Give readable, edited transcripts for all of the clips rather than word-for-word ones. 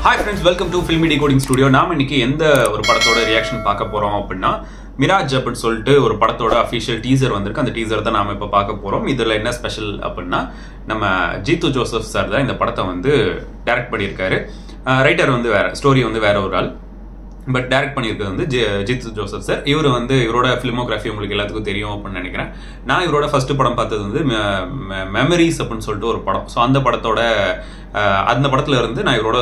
Hi friends, welcome to Filmy Decoding Studio. நாம இன்னைக்கு எந்த ஒரு படத்தோட ரியாக்ஷன் பார்க்க போறோம் அப்படின்னா மிராஜ் அப்படின்னு சொல்லிட்டு ஒரு படத்தோட அஃபிஷியல் டீசர் வந்திருக்கு. அந்த டீசர் தான் நாம இப்ப பார்க்க போறோம். இதுல என்ன ஸ்பெஷல் அப்படின்னா நம்ம ஜீத்து ஜோசப் சார் தான் இந்த படத்தை வந்து டைரக்ட் பண்ணியிருக்காரு. ரைட்டர் வந்து வேற, ஸ்டோரி வந்து வேற ஒரு ஆள், பட் டைரக்ட் பண்ணியிருக்கிறது வந்து ஜீத்து ஜோசப் சார். இவர் வந்து இவரோட ஃபிலிமோகிராஃபி உங்களுக்கு எல்லாத்துக்கும் தெரியும் அப்படின்னு நினைக்கிறேன். நான் இவரோட ஃபர்ஸ்ட் படம் பார்த்தது வந்து மெமரிஸ் அப்படின்னு சொல்லிட்டு ஒரு படம். ஸோ அந்த படத்துல இருந்து நான் இவரோட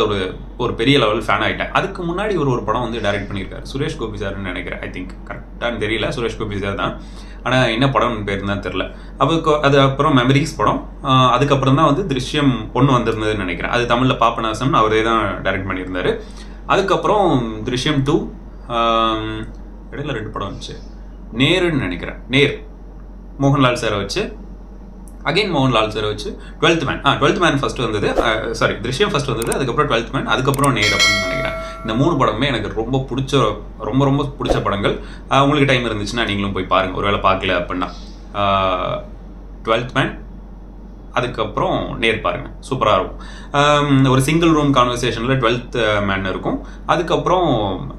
ஒரு பெரிய லெவல் ஃபேன் ஆகிட்டேன். அதுக்கு முன்னாடி இவர் ஒரு படம் வந்து டைரக்ட் பண்ணியிருக்காரு, சுரேஷ் கோபி சார்னு நினைக்கிறேன். ஐ திங்க் கரெக்டானு தெரியல, சுரேஷ் கோபி சார் தான். ஆனால் என்ன படம் பேர் தான் தெரியல. அது அப்புறம் மெமரிஸ் படம், அதுக்கப்புறம் தான் வந்து திருஷ்யம் ஒன்று வந்திருந்ததுன்னு நினைக்கிறேன். அது தமிழில் பாபநாசம் அவரே தான் டைரக்ட் பண்ணியிருந்தாரு. அதுக்கப்புறம் திருஷ்யம் 2, இடையில 2 படம் வந்துச்சு. நேருன்னு நினைக்கிறேன், நேர் மோகன்லால் சாரை வச்சு, அகைன் மோகன்லால் சாரை வச்சு 12th man. 12th man first வந்தது, சாரி திருஷ்யம் ஃபர்ஸ்ட் வந்தது, அதுக்கப்புறம் 12th மேன், அதுக்கப்புறம் நேர் அப்படின்னு நினைக்கிறேன். இந்த 3 படமுமே எனக்கு ரொம்ப பிடிச்ச படங்கள். உங்களுக்கு டைம் இருந்துச்சுன்னா நீங்களும் போய் பாருங்க, ஒருவேளை பார்க்கல அப்படின்னா. 12th மேன், அதுக்கப்புறம் நேர் பாருங்க, சூப்பராக இருக்கும். ஒரு சிங்கிள் ரூம் கான்வர்சேஷனில் 12th மேன் இருக்கும். அதுக்கப்புறம்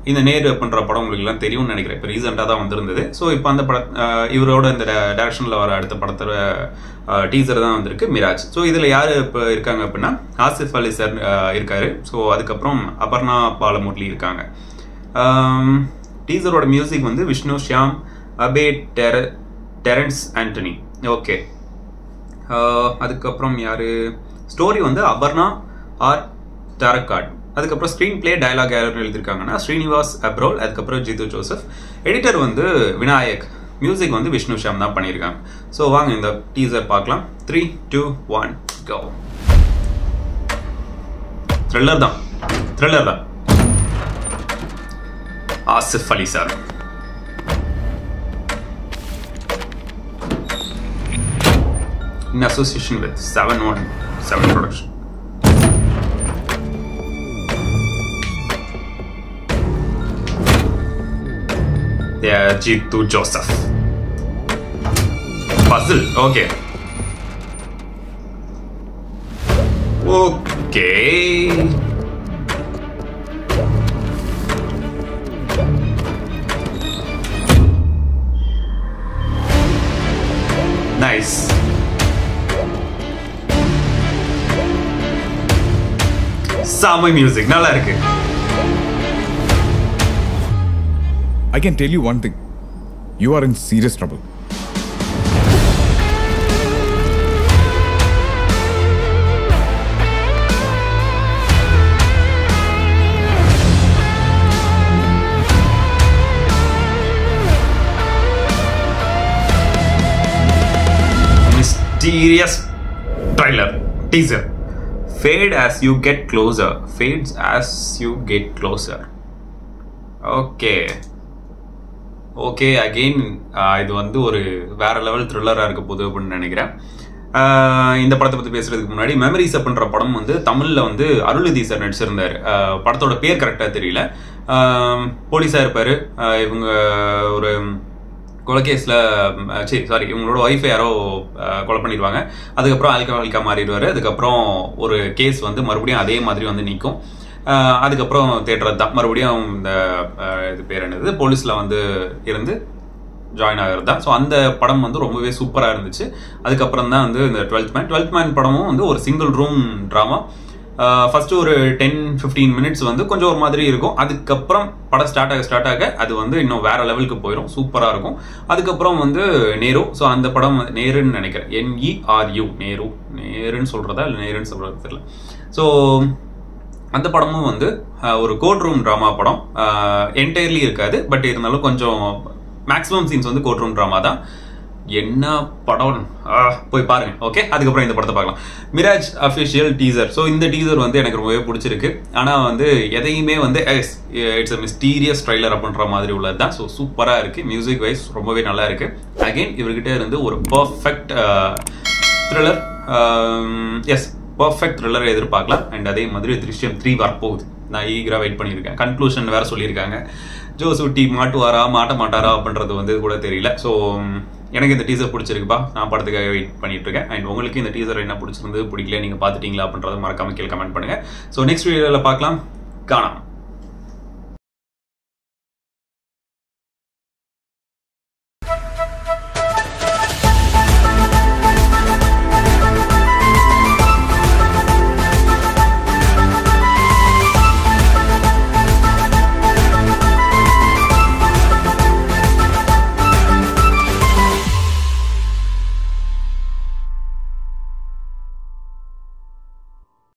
இந்த நேர் அப்படின்ற படம் உங்களுக்கு எல்லாம் தெரியும்னு நினைக்கிறேன், இப்போ ரீசெண்டாக தான் வந்திருந்தது. ஸோ இப்போ அந்த இவரோட இந்த டைரக்ஷனில் வர அடுத்த படத்தோட டீசர் தான் வந்திருக்கு, மிராஜ். ஸோ இதில் யார் இப்போ இருக்காங்க அப்படின்னா ஆசிஃப் அலி சார் இருக்காரு. ஸோ அதுக்கப்புறம் அபர்ணா பாலமுரளி இருக்காங்க. டீசரோட மியூசிக் வந்து விஷ்ணு ஷியாம், அபே டெரன்ஸ் ஆண்டனி. ஓகே, அதுக்கப்புறம் யாரு, ஸ்டோரி வந்து அபர்ணா ஆர் டாரக்காட். அதுக்கப்புறம் ஸ்க்ரீன் பிளே டயலாக் யாரும் எழுதியிருக்காங்கன்னா ஸ்ரீனிவாஸ் அப்ரோல், அதுக்கப்புறம் ஜீத்து ஜோசப். எடிட்டர் வந்து விநாயக், மியூசிக் வந்து விஷ்ணு ஷாம் தான் பண்ணியிருக்காங்க. ஸோ வாங்க இந்த டீசர் பார்க்கலாம். 3, 2, 1 go. த்ரில்லர் தான். Asif Ali sir. In association with 717 Production. Yeah, Jeetu Joseph. Puzzle, okay. Nice. Sama music, நல்லா இருக்கு. I can tell you one thing. You are in serious trouble. Mysterious trailer, teaser. Fade as you get closer. Fades as you get closer. Okay, again இது வந்து ஒரு வேற level த்ரில்லராக இருக்க போகுது அப்படின்னு நினைக்கிறேன். இந்த படத்தை பற்றி பேசுறதுக்கு முன்னாடி மெமரிஸ் அப்படின்ற படம் வந்து தமிழில் வந்து அருள்நிதி சார் நடிச்சிருந்தார். படத்தோட பேர் கரெக்டாக தெரியல. போலீஸாக இருப்பார். இவங்க ஒரு கொலைகேஸில் இவங்களோட ஒய்ஃபை யாரோ கொலை பண்ணிடுவாங்க. அதுக்கப்புறம் ஆல்கஹாலிக்கா மாறிடுவார். அதுக்கப்புறம் ஒரு கேஸ் வந்து மறுபடியும் அதே மாதிரி வந்து நிற்கும். அதுக்கப்புறம் தேடுறது தான் மறுபடியும் இந்த இது பேர் என்னது, போலீஸில் வந்து இருந்து ஜாயின் ஆகிறது தான். ஸோ அந்த படம் வந்து ரொம்பவே சூப்பராக இருந்துச்சு. அதுக்கப்புறம் தான் வந்து இந்த 12th மேன் படமும் வந்து ஒரு சிங்கிள் ரூம் ட்ராமா. ஃபர்ஸ்ட் ஒரு 10-15 மினிட்ஸ் வந்து கொஞ்சம் ஒரு மாதிரி இருக்கும். அதுக்கப்புறம் படம் ஸ்டார்ட் ஆக அது வந்து இன்னும் வேற லெவலுக்கு போயிடும், சூப்பராக இருக்கும். அதுக்கப்புறம் வந்து நேரு. ஸோ அந்த படம் நேருன்னு நினைக்கிறேன், NERU, நேருன்னு சொல்றதா இல்லை நேருன்னு சொல்றது தெரியல. ஸோ அந்த படமும் வந்து ஒரு கோர்ட் ரூம் ட்ராமா படம். என்டையர்லி இருக்காது, பட் இருந்தாலும் கொஞ்சம் மேக்ஸிமம் சீன்ஸ் வந்து கோர்ட் ரூம் ட்ராமா தான். என்ன படம், போய் பாருங்க. ஓகே, அதுக்கப்புறம் இந்த படத்தை பார்க்கலாம். Mirage official teaser. ஸோ இந்த டீசர் வந்து எனக்கு ரொம்பவே பிடிச்சிருக்கு. ஆனால் வந்து எதையுமே வந்து இட்ஸ் அ மிஸ்டீரியஸ் ட்ரைலர் அப்படின்ற மாதிரி உள்ளது தான். ஸோ சூப்பராக இருக்கு, மியூசிக் வைஸ் ரொம்பவே நல்லா இருக்கு. அகெயின் இவர்கிட்ட இருந்து ஒரு பர்ஃபெக்ட் த்ரில்லர், பர்ஃபெக்ட் த்ரில்லரை எதிர்பார்க்கலாம். அண்ட் அதே மாதிரி திருஷ்யம் 3 வரப்போகுது. நான் ஈகராக வெயிட் பண்ணியிருக்கேன். கன்க்ளூஷன் வேற சொல்லியிருக்காங்க. ஜோசூட்டி மாட்டுவாரா மாட்ட மாட்டாரா அப்படின்றது வந்து கூட தெரியல. ஸோ எனக்கு இந்த டீசர் பிடிச்சிருக்குப்பா, நான் படத்துக்காக வெயிட் பண்ணிட்டு இருக்கேன். அண்ட் உங்களுக்கு இந்த டீசர் என்ன பிடிச்சிருந்து பிடிக்கல, நீங்கள் பார்த்துட்டீங்களா அப்படின்றத மறக்காம கீழே கமெண்ட் பண்ணுங்க. ஸோ நெக்ஸ்ட் வீடியோவில் பார்க்கலாம். காணாம்.